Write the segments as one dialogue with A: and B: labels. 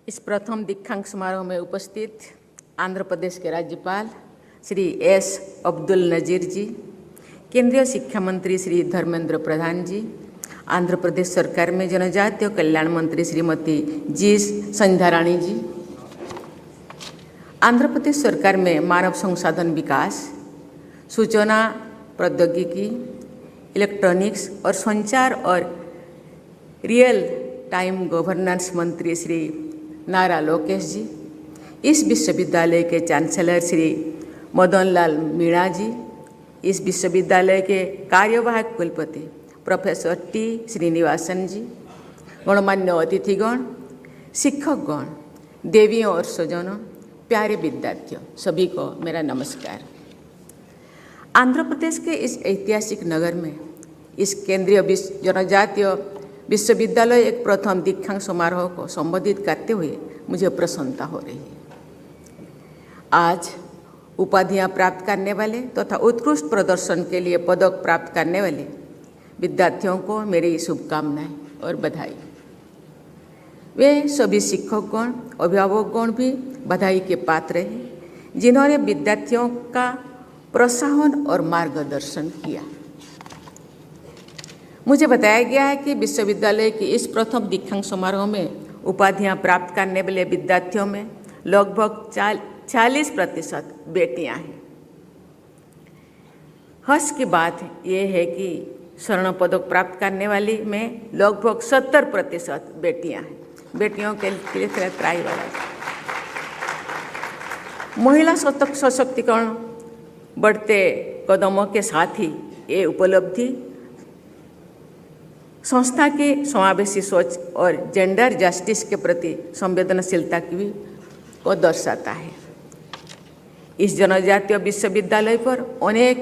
A: इस प्रथम दीक्षांत समारोह में उपस्थित आंध्र प्रदेश के राज्यपाल श्री एस अब्दुल नज़ीर जी, केंद्रीय शिक्षा मंत्री श्री धर्मेंद्र प्रधान जी, आंध्र प्रदेश सरकार में जनजातीय कल्याण मंत्री श्रीमती जी संध्या रानी जी, आंध्र प्रदेश सरकार में मानव संसाधन विकास, सूचना प्रौद्योगिकी, इलेक्ट्रॉनिक्स और संचार और रियल टाइम गवर्नेंस मंत्री श्री नारा लोकेश जी, इस विश्वविद्यालय के चांसलर श्री मदन लाल मीणा जी, इस विश्वविद्यालय के कार्यवाहक कुलपति प्रोफेसर टी श्रीनिवासन जी, गणमान्य अतिथिगण, शिक्षकगण, देवियों और स्वजनों, प्यारे विद्यार्थियों, सभी को मेरा नमस्कार। आंध्र प्रदेश के इस ऐतिहासिक नगर में इस केंद्रीय जनजातीय विश्वविद्यालय एक प्रथम दीक्षांत समारोह को संबोधित करते हुए मुझे प्रसन्नता हो रही है। आज उपाधियां प्राप्त करने वाले तथा उत्कृष्ट प्रदर्शन के लिए पदक प्राप्त करने वाले विद्यार्थियों को मेरी शुभकामनाएं और बधाई। वे सभी शिक्षकगण, अभिभावकगण भी बधाई के पात्र हैं, जिन्होंने विद्यार्थियों का प्रोत्साहन और मार्गदर्शन किया। मुझे बताया गया है कि विश्वविद्यालय की इस प्रथम दीक्षांत समारोह में उपाधियां प्राप्त करने वाले विद्यार्थियों में लगभग 40% बेटियां हैं। हर्ष की बात यह है कि स्वर्ण पदक प्राप्त करने वाली में लगभग 70% बेटियां हैं। बेटियों के लिए त्राई वाला महिला सशक्तिकरण बढ़ते कदमों के साथ ही ये उपलब्धि संस्था की समावेशी सोच और जेंडर जस्टिस के प्रति संवेदनशीलता की भी को दर्शाता है। इस जनजातीय विश्वविद्यालय पर अनेक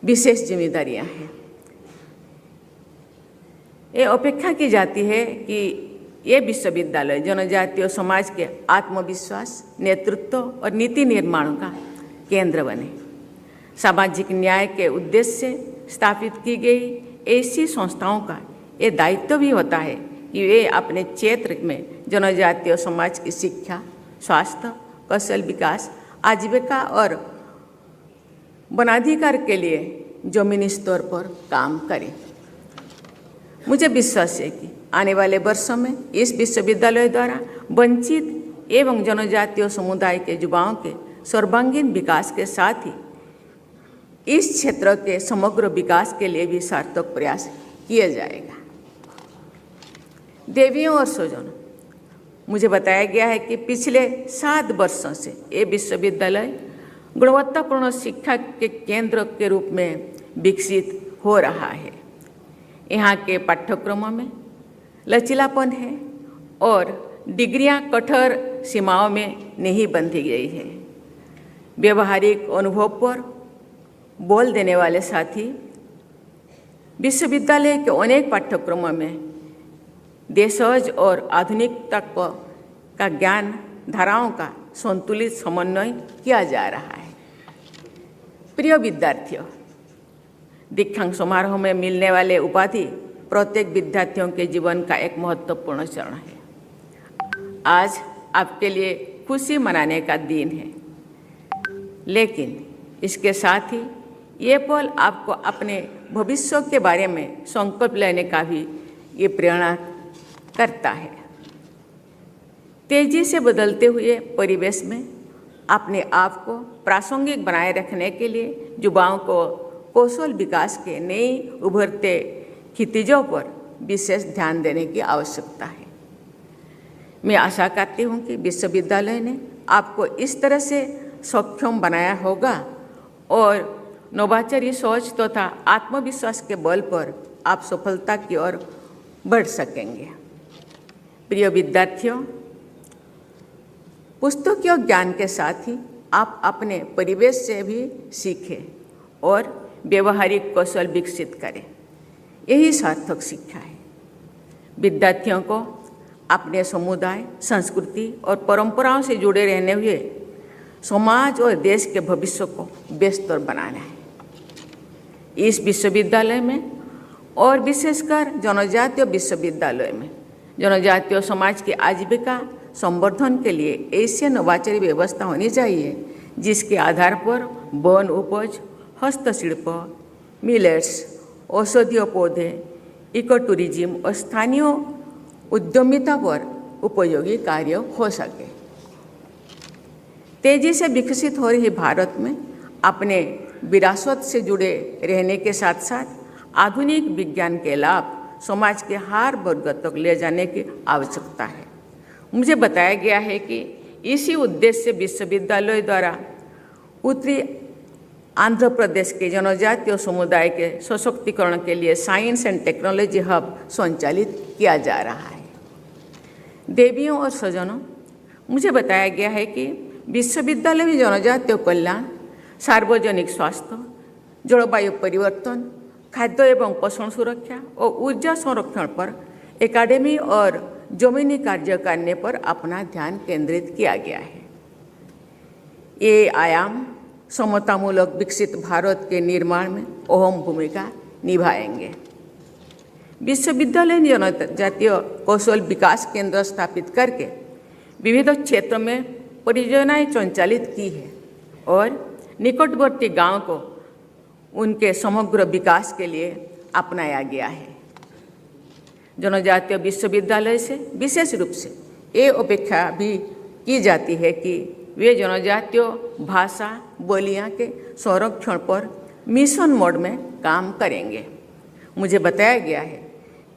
A: विशेष जिम्मेदारियां हैं। ये अपेक्षा की जाती है कि ये विश्वविद्यालय जनजातीय समाज के आत्मविश्वास, नेतृत्व और नीति निर्माण का केंद्र बने। सामाजिक न्याय के उद्देश्य से स्थापित की गई ऐसी संस्थाओं का ये दायित्व भी होता है कि वे अपने क्षेत्र में जनजातीय समाज की शिक्षा, स्वास्थ्य, कौशल विकास, आजीविका और वनाधिकार के लिए जमीनी स्तर पर काम करें। मुझे विश्वास है कि आने वाले वर्षों में इस विश्वविद्यालय द्वारा वंचित एवं जनजातीय समुदाय के युवाओं के सर्वांगीण विकास के साथ ही इस क्षेत्र के समग्र विकास के लिए भी सार्थक प्रयास किया जाएगा। देवियों और स्वजनों, मुझे बताया गया है कि पिछले 7 वर्षों से ये विश्वविद्यालय गुणवत्तापूर्ण शिक्षा के केंद्र के रूप में विकसित हो रहा है। यहाँ के पाठ्यक्रमों में लचीलापन है और डिग्रियाँ कठोर सीमाओं में नहीं बंधी गई है। व्यवहारिक अनुभव पर बोल देने वाले साथी विश्वविद्यालय के अनेक पाठ्यक्रमों में देशज और आधुनिकता का ज्ञान धाराओं का संतुलित समन्वय किया जा रहा है। प्रिय विद्यार्थियों, दीक्षांत समारोह में मिलने वाले उपाधि प्रत्येक विद्यार्थियों के जीवन का एक महत्वपूर्ण चरण है। आज आपके लिए खुशी मनाने का दिन है, लेकिन इसके साथ ही ये पल आपको अपने भविष्य के बारे में संकल्प लेने का भी ये प्रेरणा करता है। तेजी से बदलते हुए परिवेश में अपने आप को प्रासंगिक बनाए रखने के लिए युवाओं को कौशल विकास के नई उभरते क्षितिजों पर विशेष ध्यान देने की आवश्यकता है। मैं आशा करती हूँ कि विश्वविद्यालय ने आपको इस तरह से सक्षम बनाया होगा और नवाचारी सोच तथा आत्मविश्वास के बल पर आप सफलता की ओर बढ़ सकेंगे। प्रिय विद्यार्थियों, पुस्तकीय ज्ञान के साथ ही आप अपने परिवेश से भी सीखें और व्यवहारिक कौशल विकसित करें। यही सार्थक शिक्षा है। विद्यार्थियों को अपने समुदाय, संस्कृति और परंपराओं से जुड़े रहने हुए समाज और देश के भविष्य को बेहतर बनाना है। इस विश्वविद्यालय में और विशेषकर जनजातीय विश्वविद्यालय में जनजातीय समाज की आजीविका संवर्धन के लिए ऐसी नवाचारी व्यवस्था होनी चाहिए जिसके आधार पर वन उपज, हस्तशिल्प, मिलेट्स, औषधीय पौधे, इको टूरिज्म और स्थानीय उद्यमिता पर उपयोगी कार्य हो सके। तेजी से विकसित हो रही भारत में अपने विरासत से जुड़े रहने के साथ साथ आधुनिक विज्ञान के लाभ समाज के हर वर्ग तक ले जाने की आवश्यकता है। मुझे बताया गया है कि इसी उद्देश्य से विश्वविद्यालय द्वारा उत्तरी आंध्र प्रदेश के जनजातीय समुदाय के सशक्तिकरण के लिए साइंस एंड टेक्नोलॉजी हब संचालित किया जा रहा है। देवियों और सज्जनों, मुझे बताया गया है कि विश्वविद्यालय में जनजातीय कल्याण, सार्वजनिक स्वास्थ्य, जलवायु परिवर्तन, खाद्य एवं पोषण सुरक्षा और ऊर्जा संरक्षण पर एकेडमी और जमीनी कार्य करने पर अपना ध्यान केंद्रित किया गया है। ये आयाम समतामूलक विकसित भारत के निर्माण में अहम भूमिका निभाएंगे। विश्वविद्यालय ने जनजातीय कौशल विकास केंद्र स्थापित करके विविध क्षेत्रों में परियोजनाएं संचालित की है और निकटवर्ती गांव को उनके समग्र विकास के लिए अपनाया गया है। जनजातीय विश्वविद्यालय से विशेष रूप से ये अपेक्षा भी की जाती है कि वे जनजातीय भाषा बोलियां के संरक्षण पर मिशन मोड में काम करेंगे। मुझे बताया गया है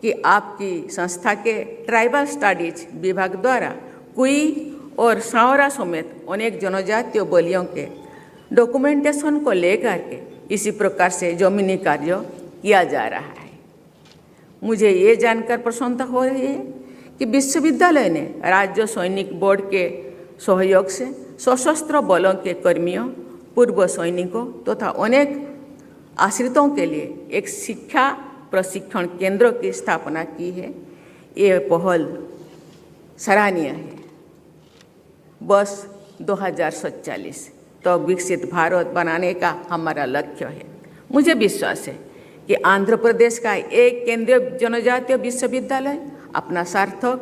A: कि आपकी संस्था के ट्राइबल स्टडीज विभाग द्वारा कुई और सावरा समेत अनेक जनजातीय बोलियों के डॉक्यूमेंटेशन को लेकर के इसी प्रकार से जमीनी कार्य किया जा रहा है। मुझे ये जानकर प्रसन्नता हो रही है कि विश्वविद्यालय ने राज्य सैनिक बोर्ड के सहयोग से सशस्त्र बलों के कर्मियों, पूर्व सैनिकों तथा अनेक आश्रितों के लिए एक शिक्षा प्रशिक्षण केंद्र की स्थापना की है। ये पहल सराहनीय है। बस 2047 तो विकसित भारत बनाने का हमारा लक्ष्य है। मुझे विश्वास है कि आंध्र प्रदेश का एक केंद्रीय जनजातीय विश्वविद्यालय अपना सार्थक,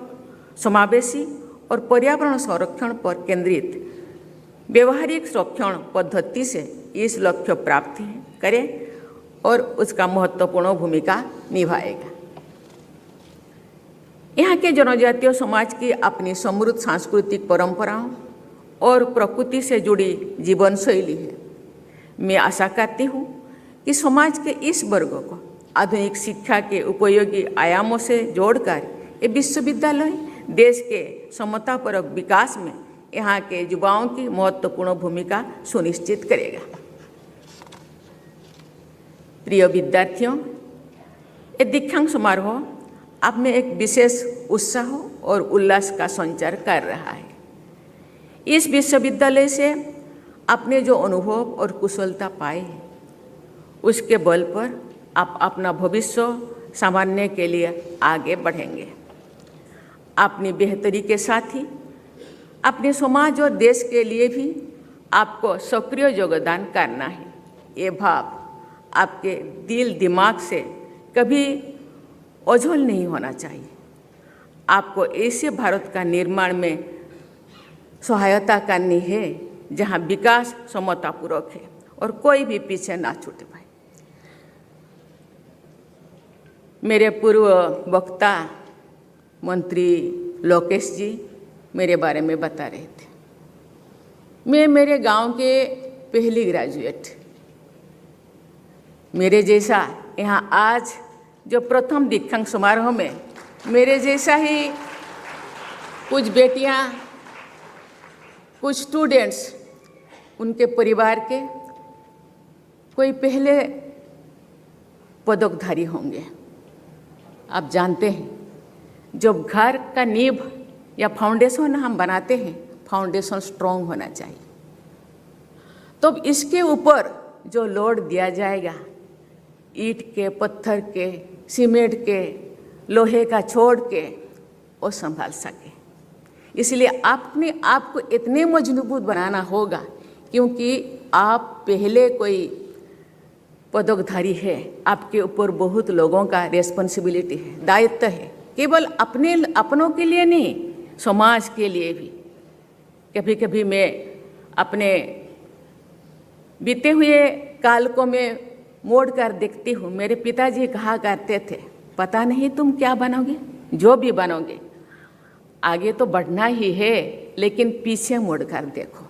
A: समावेशी और पर्यावरण संरक्षण पर केंद्रित व्यवहारिक संरक्षण पद्धति से इस लक्ष्य प्राप्ति करे और उसका महत्वपूर्ण भूमिका निभाएगा। यहाँ के जनजातीय समाज की अपनी समृद्ध सांस्कृतिक परंपराओं और प्रकृति से जुड़ी जीवन शैली है। मैं आशा करती हूँ कि समाज के इस वर्ग को आधुनिक शिक्षा के उपयोगी आयामों से जोड़कर ये विश्वविद्यालय देश के समतापरक विकास में यहाँ के युवाओं की महत्वपूर्ण भूमिका सुनिश्चित करेगा। प्रिय विद्यार्थियों, ये दीक्षांत समारोह आप में एक विशेष उत्साह और उल्लास का संचार कर रहा है। इस विश्वविद्यालय से आपने जो अनुभव और कुशलता पाई है, उसके बल पर आप अपना भविष्य संवारने के लिए आगे बढ़ेंगे। अपनी बेहतरी के साथ ही अपने समाज और देश के लिए भी आपको सक्रिय योगदान करना है। ये भाव आपके दिल दिमाग से कभी ओझल नहीं होना चाहिए। आपको ऐसे भारत का निर्माण में सहायता करनी है जहां विकास समतापूर्वक है और कोई भी पीछे ना छूटे पाए। मेरे पूर्व वक्ता मंत्री लोकेश जी मेरे बारे में बता रहे थे। मैं मेरे गांव के पहली ग्रेजुएट, मेरे जैसा यहाँ आज जो प्रथम दीक्षांत समारोह में मेरे जैसा ही कुछ बेटियाँ, कुछ स्टूडेंट्स, उनके परिवार के कोई पहले पदकधारी होंगे। आप जानते हैं, जब घर का नींव या फाउंडेशन हम बनाते हैं, फाउंडेशन स्ट्रॉन्ग होना चाहिए। तो इसके ऊपर जो लोड दिया जाएगा, ईंट के, पत्थर के, सीमेंट के, लोहे का छोड़ के, वो संभाल सके। इसलिए अपने आप को इतने मजबूत बनाना होगा, क्योंकि आप पहले कोई पदकधारी है, आपके ऊपर बहुत लोगों का रेस्पॉन्सिबिलिटी है, दायित्व है। केवल अपनों के लिए नहीं, समाज के लिए भी। कभी कभी मैं अपने बीते हुए काल को मैं मोड़ कर देखती हूँ। मेरे पिताजी कहा करते थे, पता नहीं तुम क्या बनोगे, जो भी बनोगे आगे तो बढ़ना ही है, लेकिन पीछे मुड़ कर देखो।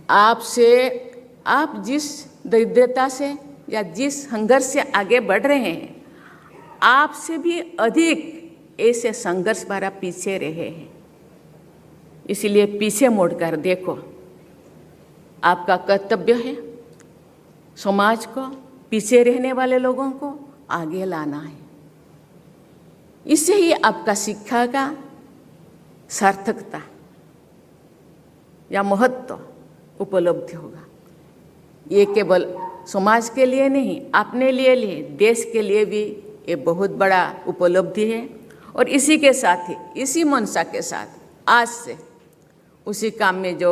A: आप जिस दरिद्रता से या जिस संघर्ष से आगे बढ़ रहे हैं, आपसे भी अधिक ऐसे संघर्ष भरा पीछे रहे हैं। इसलिए पीछे मुड़कर देखो। आपका कर्तव्य है समाज को, पीछे रहने वाले लोगों को आगे लाना है। इससे ही आपका शिक्षा का सार्थकता या महत्व उपलब्ध होगा। ये केवल समाज के लिए नहीं, अपने लिए देश के लिए भी ये बहुत बड़ा उपलब्धि है। और इसी के साथ ही, इसी मनसा के साथ आज से उसी काम में जो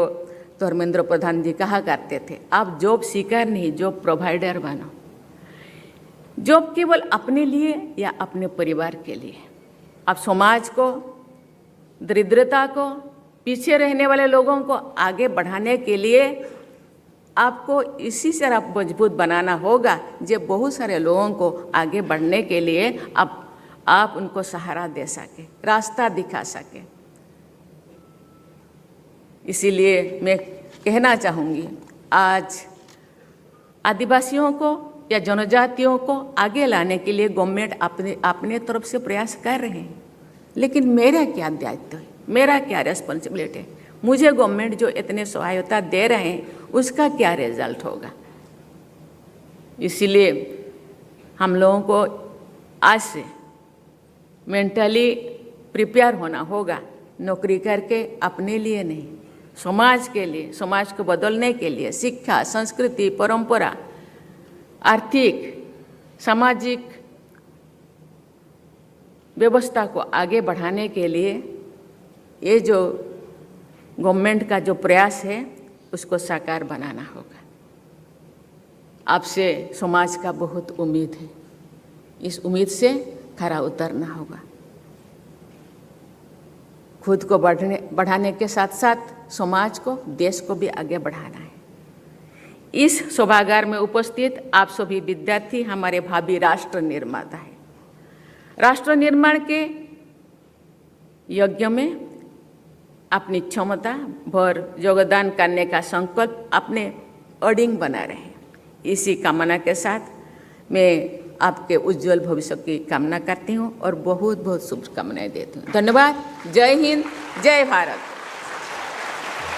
A: धर्मेंद्र प्रधान जी कहा करते थे, आप जॉब सीकर नहीं, जॉब प्रोवाइडर बनो। जॉब केवल अपने लिए या अपने परिवार के लिए। आप समाज को, दरिद्रता को, पीछे रहने वाले लोगों को आगे बढ़ाने के लिए आपको इसी से आप मजबूत बनाना होगा, जब बहुत सारे लोगों को आगे बढ़ने के लिए आप उनको सहारा दे सके, रास्ता दिखा सके। इसीलिए मैं कहना चाहूँगी, आज आदिवासियों को या जनजातियों को आगे लाने के लिए गवर्नमेंट अपने तरफ से प्रयास कर रहे हैं, लेकिन मेरा क्या दायित्व है, मेरा क्या रेस्पॉन्सिबिलिटी है? मुझे गवर्नमेंट जो इतने सहायता दे रहे हैं उसका क्या रिजल्ट होगा? इसलिए हम लोगों को आज से मेंटली प्रिपेयर होना होगा, नौकरी करके अपने लिए नहीं, समाज के लिए, समाज को बदलने के लिए। शिक्षा, संस्कृति, परंपरा, आर्थिक, सामाजिक व्यवस्था को आगे बढ़ाने के लिए ये जो गवर्नमेंट का जो प्रयास है उसको साकार बनाना होगा। आपसे समाज का बहुत उम्मीद है, इस उम्मीद से खरा उतरना होगा। खुद को बढ़ाने के साथ साथ समाज को, देश को भी आगे बढ़ाना है। इस सभागार में उपस्थित आप सभी विद्यार्थी हमारे भावी राष्ट्र निर्माता हैं। राष्ट्र निर्माण के यज्ञ में अपनी क्षमता भर योगदान करने का संकल्प अपने अडिग बना रहे हैं। इसी कामना के साथ मैं आपके उज्जवल भविष्य की कामना करती हूँ और बहुत बहुत शुभकामनाएं देती हूँ। धन्यवाद। जय हिंद, जय भारत।